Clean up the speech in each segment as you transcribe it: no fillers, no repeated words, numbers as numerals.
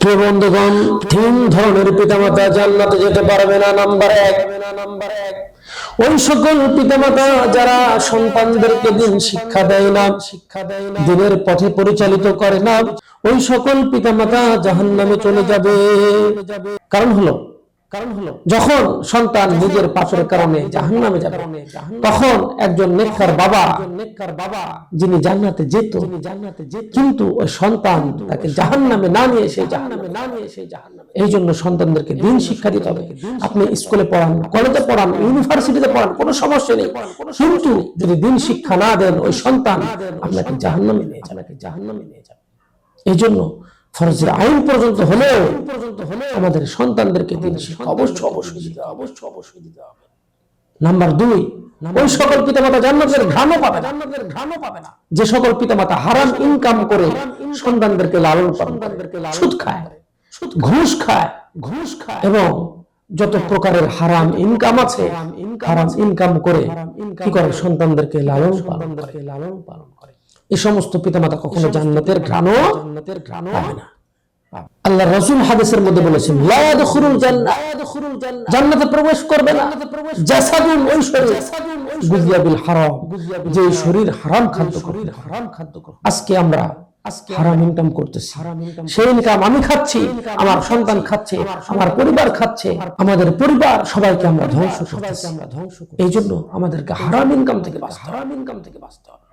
প্রিয় বন্ধুগণ, তিন ধরনের পিতামাতা জান্নাতে যেতে পারবে না। নাম্বার এক, ওই সকল পিতামাতা যারা সন্তানদেরকে দিন শিক্ষা দেয় না, দিনের পথে পরিচালিত করে না, ওই সকল পিতামাতা জাহান্নামে চলে যাবে। কারণ হলো যখন সন্তান নিজের পাপের কারণে জাহান্নামে যাবে, তখন একজন নেককার বাবা যিনি জান্নাতে যেত, কিন্তু ওই সন্তান তাকে জাহান্নামে না নিয়ে এসে জাহান্নামে। এই জন্য সন্তানদেরকে দিন শিক্ষা দিতে হবে। আপনি স্কুলে পড়ান, কলেজে পড়ান, ইউনিভার্সিটিতে পড়ান, কোনো সমস্যা নেই, কিন্তু যদি দিন শিক্ষা না দেন, ওই সন্তান আপনাকে জাহান্নামে নিয়ে যাবে। এই জন্য ফরজের আইন পর্যন্ত হলেও আমাদের সন্তানদেরকে দিন শিক্ষা অবশ্যই দিতে হবে। নাম্বার দুই, ওই সকল পিতামাতা জান্নাতের ঘ্রাণও পাবে না যে সকল পিতামাতা হারাম ইনকাম করে সন্তানদেরকে লালন পালন করে, সুদ খায়, ঘুষ খায় এবং যত প্রকারের হারাম ইনকাম আছে, হারাম ইনকাম করে কি করে সন্তানদেরকে লালন পালন করে। এই সমস্ত পিতামাতা কখনো জান্নাতের ঘ্রাণও পাবে না। আল্লাহ রাসূল হাদিসের মধ্যে বলেছেন, লা ইয়াদখুলুল জান্নাহ, জান্নাতে প্রবেশ করবে না জাসাদুন, ওই শরীর গুযিয়া বিল হারাম, যে শরীর হারাম খাদ্য করে। আজকে আমরা হারাম ইনকাম করতেছি, সেই ইনকাম আমি খাচ্ছি, আমার সন্তান খাচ্ছে, আমার পরিবার খাচ্ছে, আমাদের পরিবার সবাইকে আমরা ধ্বংস করতেছি। এই জন্য আমাদেরকে হারাম ইনকাম থেকে বাঁচতে হবে।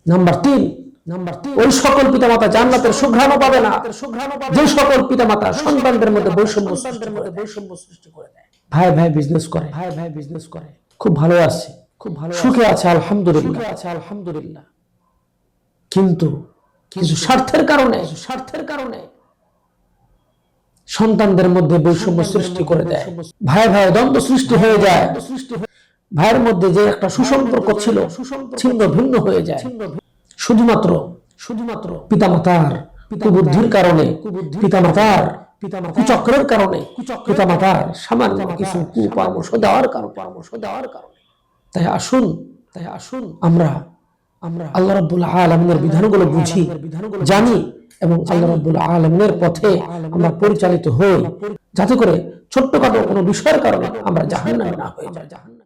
নাম্বার তিন, ওই সকল পিতামাতা জান্নাতের সুঘ্রাণও পাবে না যে সকল পিতামাতা সন্তানদের মধ্যে বৈষম্য সৃষ্টি করে দেয়। ভাই বিজনেস করে, খুব ভালো আছে, সুখে আছে, আলহামদুলিল্লাহ, কিন্তু কিছু স্বার্থের কারণে সন্তানদের মধ্যে বৈষম্য সৃষ্টি করে দেয়। ভাই দ্বন্দ্ব সৃষ্টি হয়ে যায়, ভাইয়ের মধ্যে যে একটা সুসম্পর্ক ছিল ছিন্ন ভিন্ন হয়ে যায়, শুধুমাত্র পিতামাতার কুবুদ্ধির কারণে, পিতামাতার কুচক্রের কারণে, পিতামাতার সামান্য কিছু কুপরামর্শ দেওয়ার কারণে। তাই আসুন আমরা আল্লাহ রাব্বুল আলামিনের বিধানগুলো বুঝি, জানি এবং আল্লাহ রাব্বুল আলামিনের পথে আমরা পরিচালিত হই, যাতে করে ছোট্টখাটো কোনো বিষয়ের কারণে আমরা জাহান্নামে না হয়ে যাই।